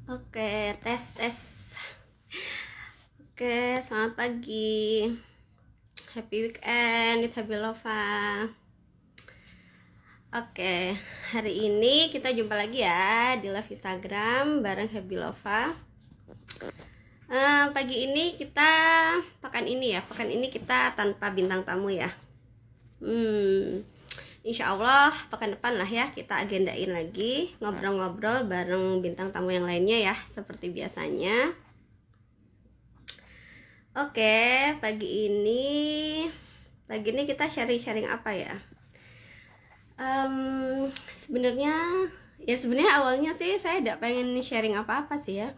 Oke, tes tes. Oke, selamat pagi. Happy weekend, with Happy Lova. Oke, hari ini kita jumpa lagi ya di live Instagram bareng Happy Lova. Pagi ini kita pekan ini kita tanpa bintang tamu ya. Insya Allah pekan depan lah ya kita agendain lagi ngobrol-ngobrol bareng bintang tamu yang lainnya ya seperti biasanya. Oke, pagi ini kita sharing-sharing apa ya? Sebenarnya awalnya sih saya tidak pengen sharing apa-apa sih ya.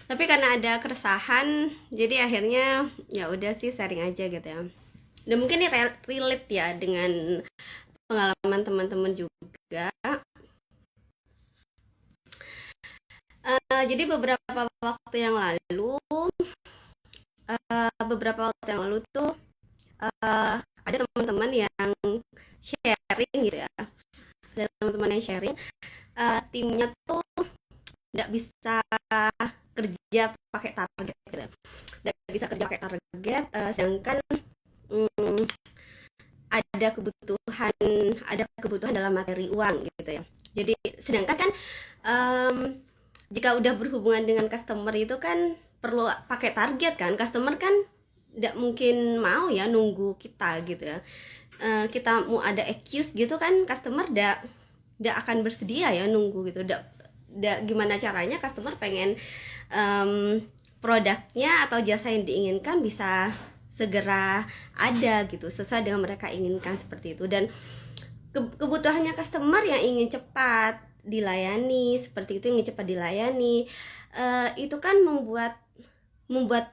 Tapi karena ada keresahan, jadi akhirnya ya udah sih sharing aja gitu ya. Dan mungkin ini relate ya dengan pengalaman teman-teman juga. Jadi beberapa waktu yang lalu tuh ada teman-teman yang sharing gitu ya. Ada teman-teman yang sharing timnya tuh nggak bisa kerja pakai target gitu. Nggak bisa kerja pakai target, sedangkan ada kebutuhan dalam materi uang gitu ya. Jadi sedangkan kan jika udah berhubungan dengan customer itu kan perlu pakai target kan. Customer kan tidak mungkin mau ya nunggu kita gitu ya. Kita mau ada excuse gitu kan, customer tidak akan bersedia ya nunggu gitu. Gimana caranya customer pengen produknya atau jasa yang diinginkan bisa segera ada gitu sesuai dengan mereka inginkan seperti itu. Dan kebutuhannya customer yang ingin cepat dilayani seperti itu, ingin cepat dilayani, itu kan membuat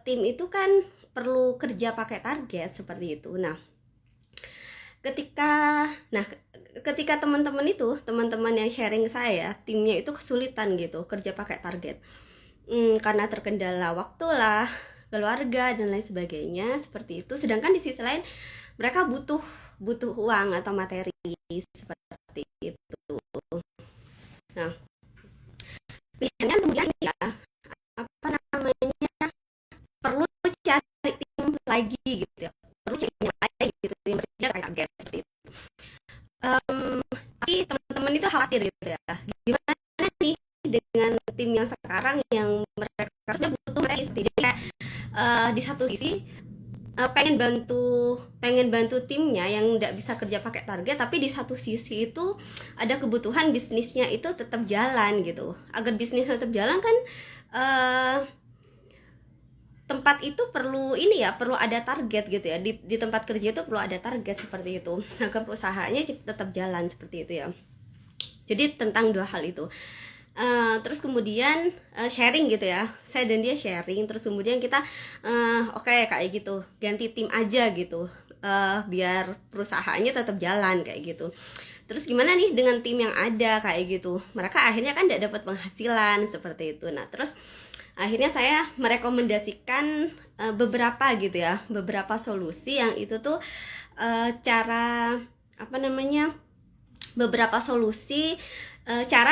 tim itu kan perlu kerja pakai target seperti itu. Ketika teman-teman yang sharing saya, timnya itu kesulitan gitu kerja pakai target, karena terkendala waktu lah, keluarga dan lain sebagainya seperti itu. Sedangkan di sisi lain mereka butuh uang atau materi seperti itu. Nah, pilihannya kemudian ya apa namanya, perlu cari tim lagi gitu ya, perlu cari tim lagi gitu yang bekerja kayak target seperti itu. Tapi teman-teman itu khawatir gitu ya, gimana nih dengan tim yang sekarang yang mereka harusnya butuh mereka. Jadi kayak di satu sisi pengen bantu timnya yang nggak bisa kerja pakai target, tapi di satu sisi itu ada kebutuhan bisnisnya itu tetap jalan gitu. Agar bisnisnya tetap jalan kan tempat itu perlu ada target gitu ya. Di tempat kerja itu perlu ada target seperti itu agar perusahaannya tetap jalan seperti itu ya. Jadi tentang dua hal itu. Terus kemudian sharing gitu ya, saya dan dia sharing, terus kemudian kita oke, kayak gitu, ganti tim aja gitu, biar perusahaannya tetap jalan kayak gitu. Terus gimana nih dengan tim yang ada kayak gitu, mereka akhirnya kan tidak dapat penghasilan seperti itu. Terus akhirnya saya merekomendasikan beberapa solusi yang itu tuh cara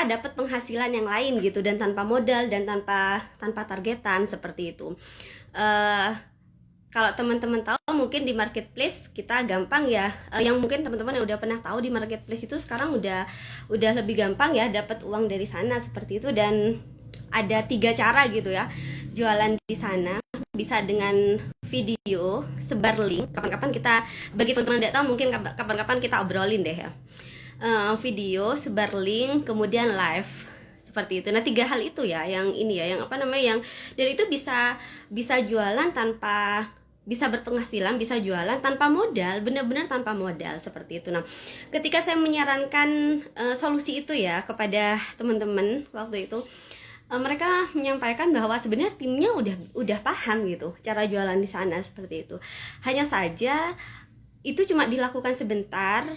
dapat penghasilan yang lain gitu, dan tanpa modal dan tanpa targetan seperti itu. Kalau teman-teman tahu mungkin di marketplace kita gampang ya, yang mungkin teman-teman yang udah pernah tahu di marketplace itu sekarang udah lebih gampang ya dapat uang dari sana seperti itu. Dan ada 3 cara gitu ya jualan di sana. Bisa dengan video, sebar link, kapan-kapan kita, bagi teman-teman yang tidak tahu mungkin kapan-kapan kita obrolin deh ya. Video, sebar link, kemudian live seperti itu. 3 hal itu ya yang dan itu bisa jualan tanpa, bisa berpenghasilan, bisa jualan tanpa modal, benar-benar tanpa modal seperti itu. Ketika saya menyarankan solusi itu ya kepada teman-teman waktu itu, mereka menyampaikan bahwa sebenarnya timnya udah paham gitu cara jualan di sana seperti itu. Hanya saja itu cuma dilakukan sebentar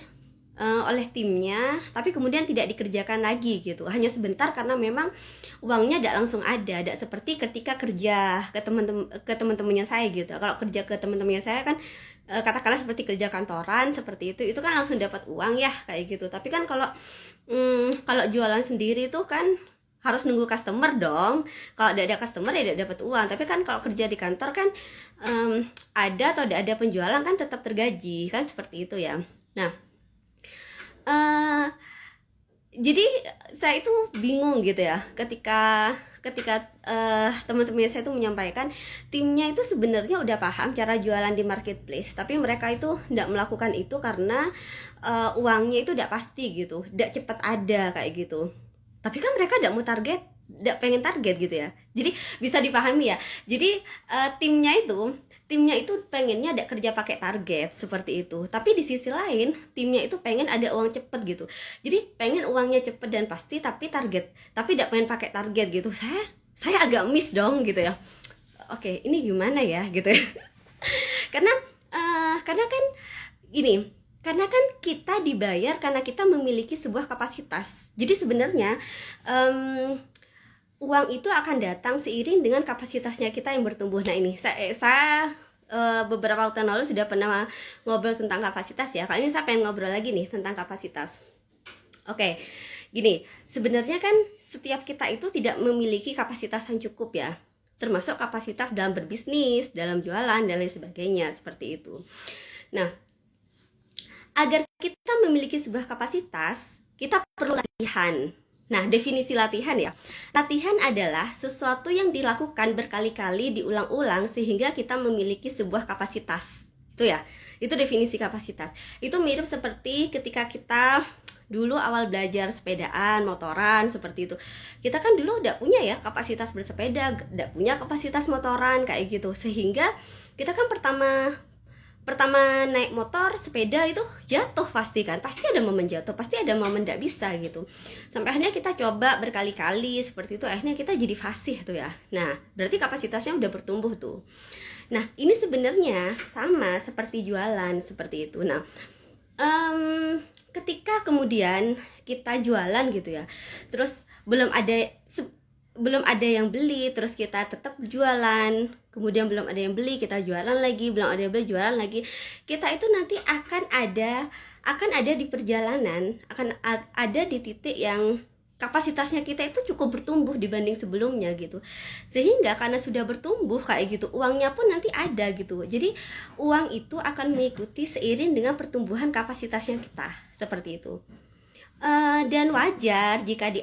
oleh timnya, tapi kemudian tidak dikerjakan lagi gitu, hanya sebentar karena memang uangnya tidak langsung ada. Tidak seperti ketika kerja ke teman-temannya saya gitu. Kalau kerja ke teman-temannya saya kan katakanlah seperti kerja kantoran seperti itu kan langsung dapat uang ya kayak gitu. Tapi kan kalau jualan sendiri itu kan harus nunggu customer dong. Kalau tidak ada customer ya tidak dapat uang. Tapi kan kalau kerja di kantor kan ada atau tidak ada penjualan kan tetap tergaji kan, seperti itu ya. Nah, jadi saya itu bingung gitu ya ketika teman-teman saya itu menyampaikan timnya itu sebenarnya udah paham cara jualan di marketplace, tapi mereka itu tidak melakukan itu karena uangnya itu tidak pasti gitu, tidak cepat ada kayak gitu. Tapi kan mereka tidak mau target, tidak pengen target gitu ya. Jadi bisa dipahami ya. Jadi timnya itu pengennya ada kerja pakai target seperti itu. Tapi di sisi lain timnya itu pengen ada uang cepet gitu. Jadi pengen uangnya cepet dan pasti tapi tidak pengen pakai target gitu. Saya agak miss dong gitu ya. Oke, ini gimana ya gitu ya. Karena kan gini. Karena kan kita dibayar karena kita memiliki sebuah kapasitas. Jadi sebenarnya uang itu akan datang seiring dengan kapasitasnya kita yang bertumbuh. Nah ini saya beberapa waktu lalu sudah pernah ngobrol tentang kapasitas ya. Kali ini saya pengen ngobrol lagi nih tentang kapasitas. Oke, gini, sebenarnya kan setiap kita itu tidak memiliki kapasitas yang cukup ya. Termasuk kapasitas dalam berbisnis, dalam jualan, dan lain sebagainya, seperti itu. Nah, agar kita memiliki sebuah kapasitas, kita perlu latihan. Nah, definisi latihan ya. Latihan adalah sesuatu yang dilakukan berkali-kali diulang-ulang sehingga kita memiliki sebuah kapasitas. Itu ya. Itu definisi kapasitas. Itu mirip seperti ketika kita dulu awal belajar sepedaan, motoran, seperti itu. Kita kan dulu udah punya ya kapasitas bersepeda, udah punya kapasitas motoran kayak gitu. Sehingga kita kan pertama naik motor, sepeda itu jatuh pasti kan, pasti ada momen jatuh, pasti ada momen tidak bisa gitu. Sampai akhirnya kita coba berkali-kali seperti itu, akhirnya kita jadi fasih tuh ya. Nah, berarti kapasitasnya udah bertumbuh tuh. Nah, ini sebenarnya sama seperti jualan seperti itu. Nah, ketika kemudian kita jualan gitu ya, terus belum ada yang beli, terus kita tetap jualan, kemudian belum ada yang beli, kita jualan lagi, belum ada yang beli, jualan lagi. Kita itu nanti akan ada di perjalanan, akan ada di titik yang kapasitasnya kita itu cukup bertumbuh dibanding sebelumnya gitu. Sehingga karena sudah bertumbuh kayak gitu, uangnya pun nanti ada gitu. Jadi uang itu akan mengikuti seiring dengan pertumbuhan kapasitasnya kita, seperti itu. Dan wajar jika di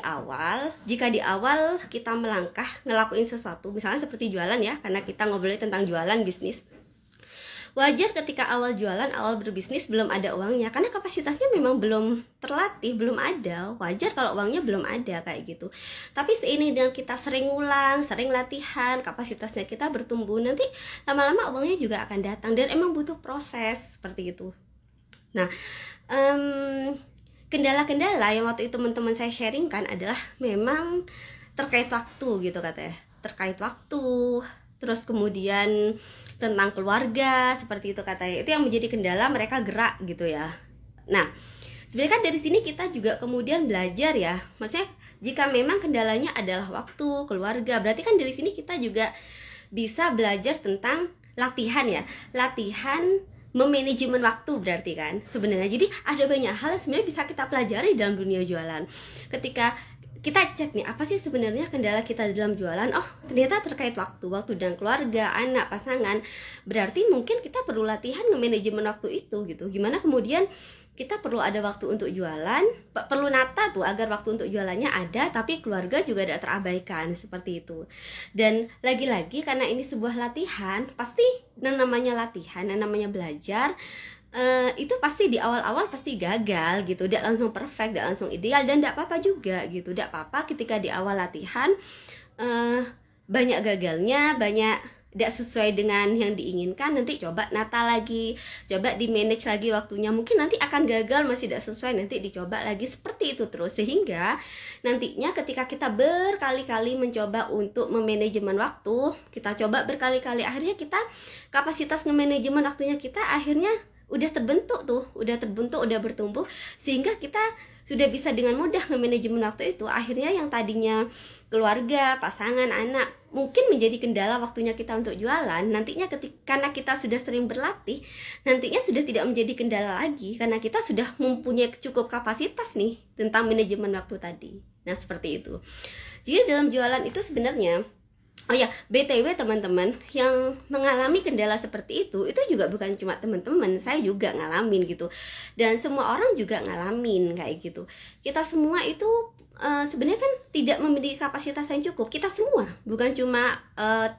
awal kita melangkah ngelakuin sesuatu, misalnya seperti jualan ya, karena kita ngobrolin tentang jualan bisnis. Wajar ketika awal jualan, awal berbisnis belum ada uangnya, karena kapasitasnya memang belum terlatih, belum ada. Wajar kalau uangnya belum ada kayak gitu. Tapi seiring dengan kita sering ulang, sering latihan, kapasitasnya kita bertumbuh, nanti lama-lama uangnya juga akan datang, dan emang butuh proses seperti itu. Nah, kendala-kendala yang waktu itu teman-teman saya sharingkan adalah memang terkait waktu gitu katanya, terkait waktu, terus kemudian tentang keluarga seperti itu katanya, itu yang menjadi kendala mereka gerak gitu ya. Nah, sebenarnya kan dari sini kita juga kemudian belajar ya, maksudnya jika memang kendalanya adalah waktu, keluarga, berarti kan dari sini kita juga bisa belajar tentang latihan ya, latihan memanajemen waktu berarti kan sebenarnya. Jadi ada banyak hal yang sebenarnya bisa kita pelajari dalam dunia jualan. Ketika kita cek nih, apa sih sebenarnya kendala kita dalam jualan? Oh, ternyata terkait waktu dan keluarga, anak, pasangan. Berarti mungkin kita perlu latihan memanajemen waktu itu gitu. Gimana kemudian kita perlu ada waktu untuk jualan, perlu nata tuh agar waktu untuk jualannya ada, tapi keluarga juga tidak terabaikan, seperti itu. Dan lagi-lagi karena ini sebuah latihan, pasti yang namanya latihan, yang namanya belajar, itu pasti di awal-awal pasti gagal gitu, tidak langsung perfect, tidak langsung ideal, dan tidak apa-apa juga gitu, tidak apa-apa ketika di awal latihan banyak gagalnya, banyak tidak sesuai dengan yang diinginkan, nanti coba nata lagi, coba di manage lagi waktunya, mungkin nanti akan gagal, masih tidak sesuai, nanti dicoba lagi, seperti itu terus. Sehingga nantinya ketika kita berkali-kali mencoba untuk memanajemen waktu, kita coba berkali-kali, akhirnya kita kapasitas nge-manajemen waktunya kita akhirnya udah terbentuk tuh, udah bertumbuh, sehingga kita sudah bisa dengan mudah nge-manajemen waktu itu, akhirnya yang tadinya keluarga, pasangan, anak mungkin menjadi kendala waktunya kita untuk jualan, nantinya karena kita sudah sering berlatih, nantinya sudah tidak menjadi kendala lagi karena kita sudah mempunyai cukup kapasitas nih tentang manajemen waktu tadi. Nah, seperti itu. Jadi dalam jualan itu sebenarnya, oh ya, BTW teman-teman yang mengalami kendala seperti itu juga bukan cuma teman-teman, saya juga ngalamin gitu. Dan semua orang juga ngalamin kayak gitu. Kita semua itu sebenarnya kan tidak memiliki kapasitas yang cukup. Kita semua, bukan cuma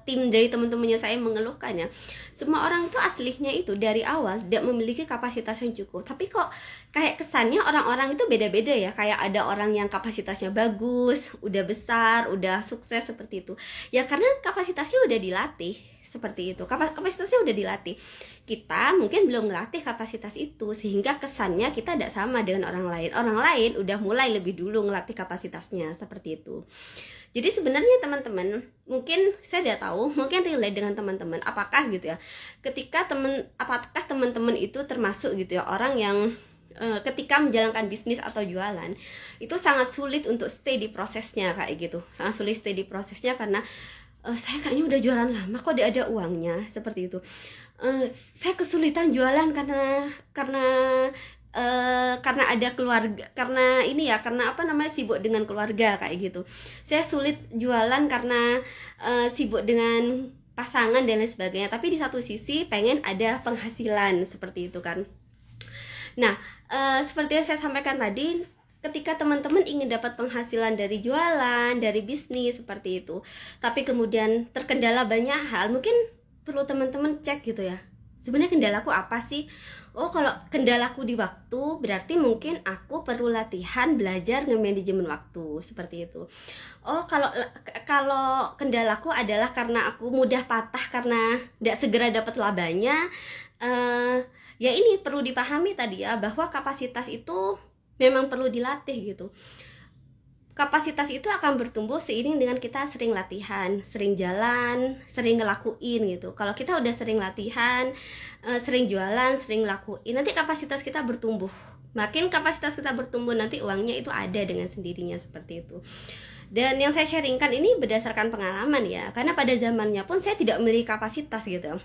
tim dari teman-temannya saya mengeluhkannya. Semua orang itu aslinya itu dari awal tidak memiliki kapasitas yang cukup. Tapi kok kayak kesannya orang-orang itu beda-beda ya. Kayak ada orang yang kapasitasnya bagus, udah besar, udah sukses seperti itu. Ya karena kapasitasnya udah dilatih seperti itu. Kapasitasnya udah dilatih. Kita mungkin belum melatih kapasitas itu, sehingga kesannya kita tidak sama dengan orang lain. Orang lain udah mulai lebih dulu ngelatih kapasitasnya seperti itu. Jadi sebenarnya teman-teman, mungkin saya tidak tahu, mungkin relate dengan teman-teman. Apakah gitu ya? Apakah teman-teman itu termasuk gitu ya orang yang ketika menjalankan bisnis atau jualan itu sangat sulit untuk stay di prosesnya kayak gitu. Sangat sulit stay di prosesnya karena saya kayaknya udah jualan lama kok tidak ada uangnya seperti itu. Saya kesulitan jualan karena ada keluarga, karena ini ya, karena sibuk dengan keluarga kayak gitu. Saya sulit jualan karena sibuk dengan pasangan dan lain sebagainya. Tapi di satu sisi pengen ada penghasilan seperti itu kan. Nah, seperti yang saya sampaikan tadi, ketika teman-teman ingin dapat penghasilan dari jualan, dari bisnis seperti itu, tapi kemudian terkendala banyak hal, mungkin perlu teman-teman cek gitu ya. Sebenarnya kendalaku apa sih? Oh, kalau kendalaku di waktu, berarti mungkin aku perlu latihan belajar nge-manajemen waktu seperti itu. Oh, kalau kendalaku adalah karena aku mudah patah karena tidak segera dapat labanya, ya ini perlu dipahami tadi ya, bahwa kapasitas itu memang perlu dilatih gitu. Kapasitas itu akan bertumbuh seiring dengan kita sering latihan, sering jalan, sering ngelakuin gitu. Kalau kita udah sering latihan, sering jualan, sering ngelakuin, nanti kapasitas kita bertumbuh. Makin kapasitas kita bertumbuh, nanti uangnya itu ada dengan sendirinya seperti itu. Dan yang saya sharingkan ini berdasarkan pengalaman ya, karena pada zamannya pun saya tidak memiliki kapasitas gitu.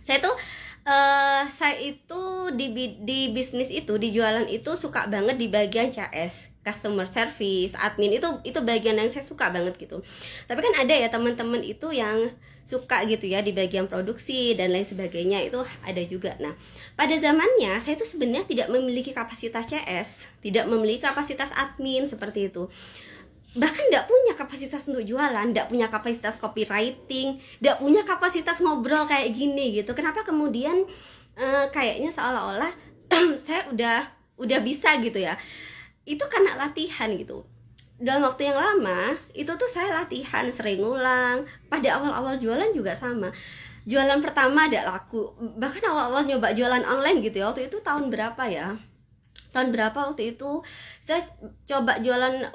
Saya itu di bisnis itu, di jualan itu suka banget di bagian CS, customer service, admin, itu bagian yang saya suka banget gitu. Tapi kan ada ya teman-teman itu yang suka gitu ya di bagian produksi dan lain sebagainya, itu ada juga. Nah, pada zamannya saya itu sebenarnya tidak memiliki kapasitas CS, tidak memiliki kapasitas admin seperti itu. Bahkan tidak punya kapasitas untuk jualan, tidak punya kapasitas copywriting, tidak punya kapasitas ngobrol kayak gini gitu. Kenapa kemudian kayaknya seolah-olah saya udah bisa gitu ya? Itu karena latihan gitu. Dalam waktu yang lama itu tuh saya latihan, sering ngulang. Pada awal-awal jualan juga sama. Jualan pertama ada laku. Bahkan awal-awal nyoba jualan online gitu ya. Waktu itu tahun berapa ya? Tahun berapa waktu itu saya coba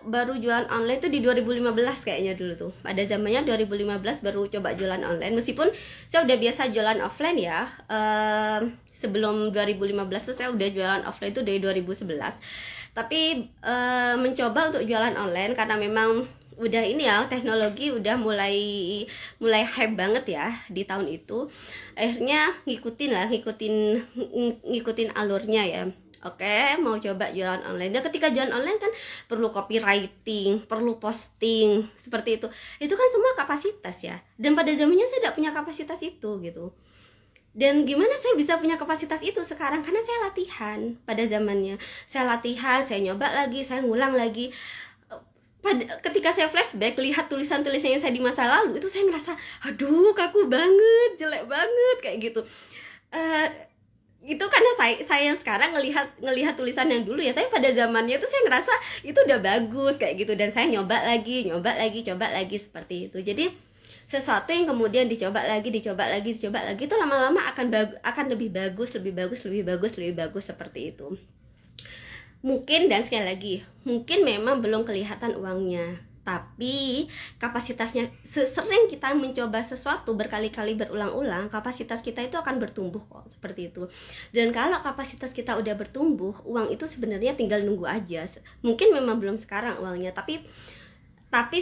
baru jualan online tuh di 2015 kayaknya dulu tuh. Pada zamannya 2015 baru coba jualan online, meskipun saya udah biasa jualan offline ya. Sebelum 2015 tuh saya udah jualan offline tuh dari 2011. Tapi mencoba untuk jualan online karena memang udah ini ya, teknologi udah mulai hype banget ya di tahun itu. Akhirnya ngikutin alurnya ya. Oke, mau coba jualan online. Dan ketika jualan online kan perlu copywriting, perlu posting, seperti itu. Itu kan semua kapasitas ya. Dan pada zamannya saya tidak punya kapasitas itu gitu. Dan gimana saya bisa punya kapasitas itu sekarang? Karena saya latihan pada zamannya. Saya latihan, saya nyoba lagi, saya ngulang lagi. Ketika saya flashback, lihat tulisan-tulisan yang saya di masa lalu, itu saya ngerasa, aduh kaku banget, jelek banget, kayak gitu. Itu karena saya yang sekarang ngelihat tulisan yang dulu ya, tapi pada zamannya itu saya ngerasa itu udah bagus kayak gitu, dan saya nyoba lagi seperti itu. Jadi sesuatu yang kemudian dicoba lagi itu lama-lama akan lebih bagus seperti itu. Mungkin, dan sekali lagi, mungkin memang belum kelihatan uangnya, Tapi kapasitasnya, sering kita mencoba sesuatu berkali-kali berulang-ulang, kapasitas kita itu akan bertumbuh kok, seperti itu. Dan kalau kapasitas kita udah bertumbuh, uang itu sebenarnya tinggal nunggu aja. Mungkin memang belum sekarang uangnya, tapi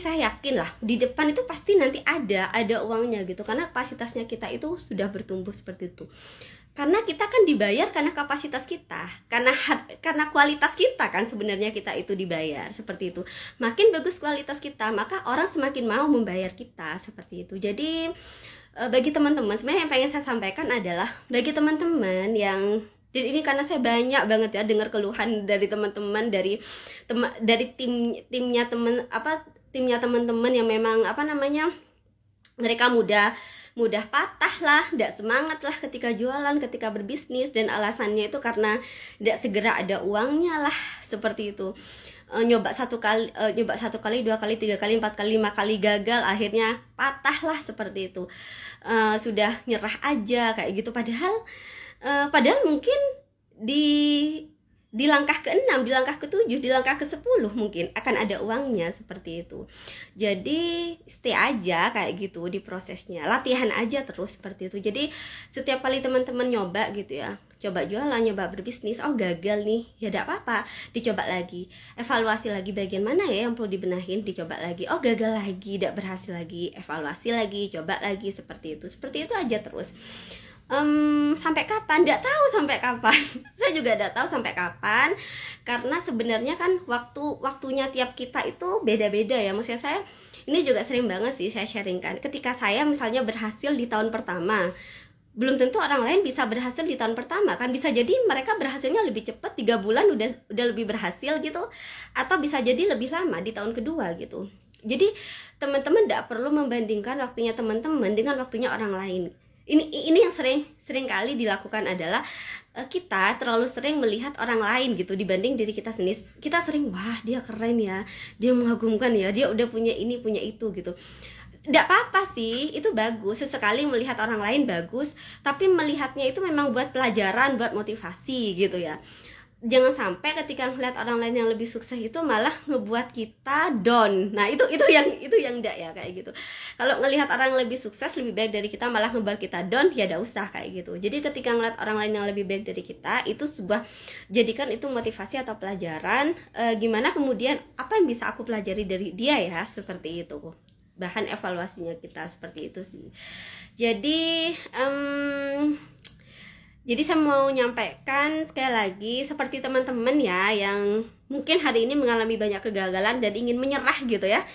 saya yakin lah di depan itu pasti nanti ada uangnya gitu, karena kapasitasnya kita itu sudah bertumbuh seperti itu. Karena kita kan dibayar karena kapasitas kita, karena kualitas kita kan sebenarnya kita itu dibayar seperti itu. Makin bagus kualitas kita, maka orang semakin mau membayar kita seperti itu. Jadi bagi teman-teman, sebenarnya yang pengen saya sampaikan adalah bagi teman-teman yang, dan ini karena saya banyak banget ya dengar keluhan dari teman-teman, dari timnya teman-teman yang memang mereka mudah patah lah, tidak semangat lah ketika jualan, ketika berbisnis, dan alasannya itu karena tidak segera ada uangnya lah, seperti itu. Nyoba satu kali, 2 kali, 3 kali, 4 kali, 5 kali gagal, akhirnya patah lah seperti itu. Sudah nyerah aja kayak gitu, padahal mungkin di langkah ke-6, di langkah ke-7, di langkah ke-10 mungkin akan ada uangnya seperti itu. Jadi stay aja kayak gitu di prosesnya, latihan aja terus seperti itu. Jadi setiap kali teman-teman nyoba gitu ya, coba jualan, nyoba berbisnis, oh gagal nih, ya tidak apa-apa, dicoba lagi, evaluasi lagi bagian mana ya yang perlu dibenahin, dicoba lagi, oh gagal lagi, tidak berhasil lagi, evaluasi lagi, coba lagi, seperti itu aja terus. Sampai kapan? Nggak tahu sampai kapan. Saya juga nggak tahu sampai kapan, karena sebenarnya kan waktunya tiap kita itu beda-beda ya. Maksudnya saya ini juga sering banget sih saya sharingkan. Ketika saya misalnya berhasil di tahun pertama, belum tentu orang lain bisa berhasil di tahun pertama kan. Bisa jadi mereka berhasilnya lebih cepat, 3 bulan udah lebih berhasil gitu, atau bisa jadi lebih lama di tahun kedua gitu. Jadi teman-teman nggak perlu membandingkan waktunya teman-teman dengan waktunya orang lain. Ini yang sering kali dilakukan adalah kita terlalu sering melihat orang lain gitu dibanding diri kita sendiri. Kita sering, wah dia keren ya, dia mengagumkan ya, dia udah punya ini, punya itu gitu. Nggak apa-apa sih, itu bagus, sesekali melihat orang lain bagus, tapi melihatnya itu memang buat pelajaran, buat motivasi gitu ya. Jangan sampai ketika ngeliat orang lain yang lebih sukses itu malah ngebuat kita down. Nah itu yang enggak ya kayak gitu. Kalau ngelihat orang yang lebih sukses, lebih baik dari kita, malah ngebuat kita down, ya udah usah kayak gitu. Jadi ketika ngeliat orang lain yang lebih baik dari kita, itu jadikan itu motivasi atau pelajaran. Gimana kemudian apa yang bisa aku pelajari dari dia ya, seperti itu. Bahan evaluasinya kita seperti itu sih. Jadi saya mau nyampaikan sekali lagi, seperti teman-teman ya yang mungkin hari ini mengalami banyak kegagalan dan ingin menyerah gitu ya,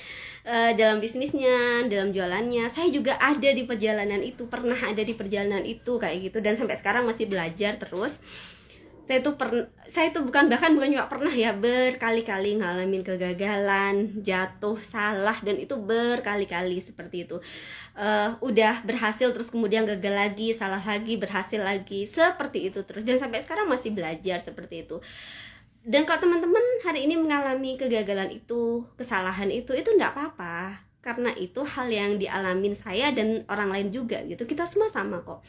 dalam bisnisnya, dalam jualannya. Saya juga ada di perjalanan itu, pernah ada di perjalanan itu kayak gitu, dan sampai sekarang masih belajar terus. Saya itu bukan cuma pernah ya, berkali-kali ngalamin kegagalan, jatuh, salah, dan itu berkali-kali seperti itu. Udah berhasil terus kemudian gagal lagi, salah lagi, berhasil lagi, seperti itu terus, dan sampai sekarang masih belajar seperti itu. Dan kalau teman-teman hari ini mengalami kegagalan itu, kesalahan itu enggak apa-apa, karena itu hal yang dialamin saya dan orang lain juga gitu. Kita semua sama kok,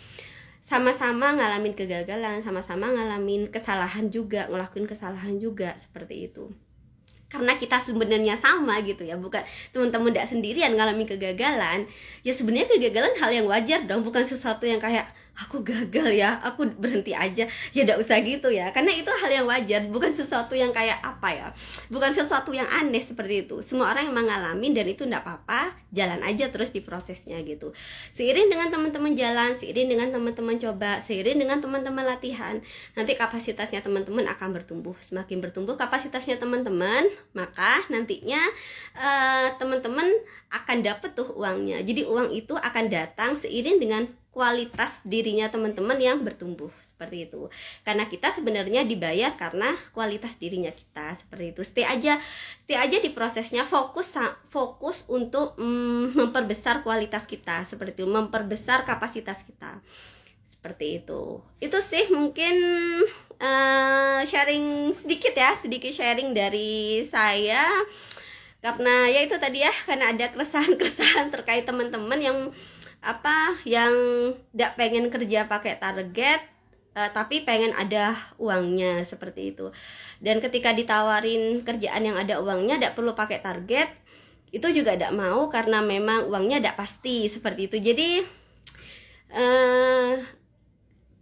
sama-sama ngalamin kegagalan, sama-sama ngalamin kesalahan juga, ngelakuin kesalahan juga, seperti itu. Karena kita sebenarnya sama gitu ya, bukan teman-teman tidak sendirian ngalamin kegagalan. Ya sebenarnya kegagalan hal yang wajar dong, bukan sesuatu yang kayak aku gagal ya, aku berhenti aja, ya tidak usah gitu ya. Karena itu hal yang wajar, bukan sesuatu yang kayak bukan sesuatu yang aneh seperti itu. Semua orang yang mengalami, dan itu tidak apa-apa, jalan aja terus di prosesnya gitu. Seiring dengan teman-teman jalan, seiring dengan teman-teman coba, seiring dengan teman-teman latihan, nanti kapasitasnya teman-teman akan bertumbuh. Semakin bertumbuh kapasitasnya teman-teman, maka nantinya teman-teman akan dapat tuh uangnya. Jadi uang itu akan datang seiring dengan kualitas dirinya teman-teman yang bertumbuh, seperti itu. Karena kita sebenarnya dibayar karena kualitas dirinya kita, seperti itu. Stay aja di prosesnya, fokus untuk memperbesar kualitas kita, seperti itu, memperbesar kapasitas kita, seperti itu. Itu sih mungkin sharing sedikit sharing dari saya. Karena ya itu tadi ya, karena ada keresahan terkait teman-teman yang nggak pengen kerja pakai target, tapi pengen ada uangnya, seperti itu. Dan ketika ditawarin kerjaan yang ada uangnya, nggak perlu pakai target, itu juga tidak mau karena memang uangnya tidak pasti seperti itu. Jadi eh,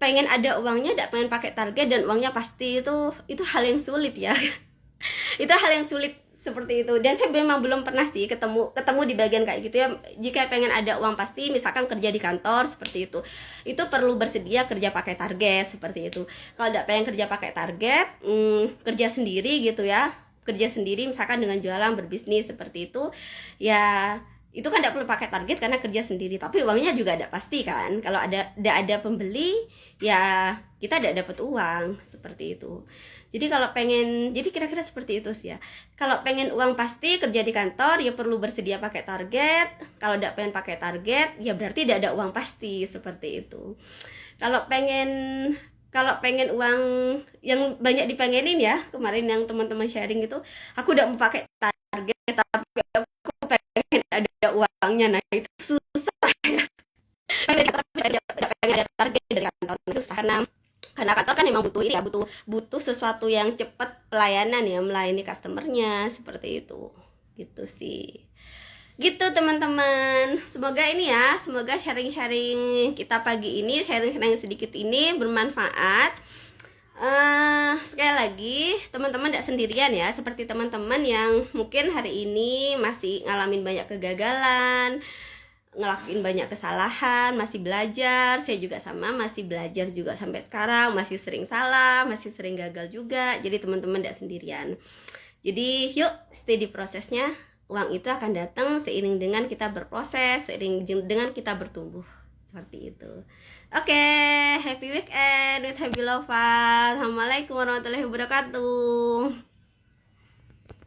pengen ada uangnya, tidak pengen pakai target dan uangnya pasti, itu hal yang sulit ya. Itu hal yang sulit seperti itu, dan saya memang belum pernah sih ketemu di bagian kayak gitu ya. Jika pengen ada uang pasti, misalkan kerja di kantor seperti itu perlu bersedia kerja pakai target seperti itu. Kalau tidak pengen kerja pakai target, kerja sendiri gitu ya, kerja sendiri misalkan dengan jualan, berbisnis seperti itu ya, itu kan tidak perlu pakai target karena kerja sendiri, tapi uangnya juga tidak pasti kan. Kalau tidak ada pembeli ya kita tidak dapat uang seperti itu. Jadi kalau pengen, jadi kira-kira seperti itu sih ya. Kalau pengen uang pasti kerja di kantor ya perlu bersedia pakai target. Kalau tidak pengen pakai target ya berarti tidak ada uang pasti seperti itu. Kalau pengen uang yang banyak dipengenin ya, kemarin yang teman-teman sharing itu, aku udah mau pakai target tapi aku pengen ada uangnya, nah itu susah ya. Pengen ada target dari kantor itu susah, karena kantor kan memang butuh ini ya, butuh sesuatu yang cepat pelayanan ya, melayani customernya seperti itu gitu sih. Gitu teman-teman, semoga ini ya, semoga sharing-sharing kita pagi ini, sharing-sharing sedikit ini bermanfaat. Sekali lagi teman-teman tidak sendirian ya, seperti teman-teman yang mungkin hari ini masih ngalamin banyak kegagalan, ngelakuin banyak kesalahan, masih belajar. Saya juga sama, masih belajar juga sampai sekarang, masih sering salah, masih sering gagal juga. Jadi teman-teman tidak sendirian. Jadi yuk stay di prosesnya. Uang itu akan datang seiring dengan kita berproses, seiring dengan kita bertumbuh. Seperti itu. Oke, happy weekend with Happy Lova. Assalamualaikum warahmatullahi wabarakatuh.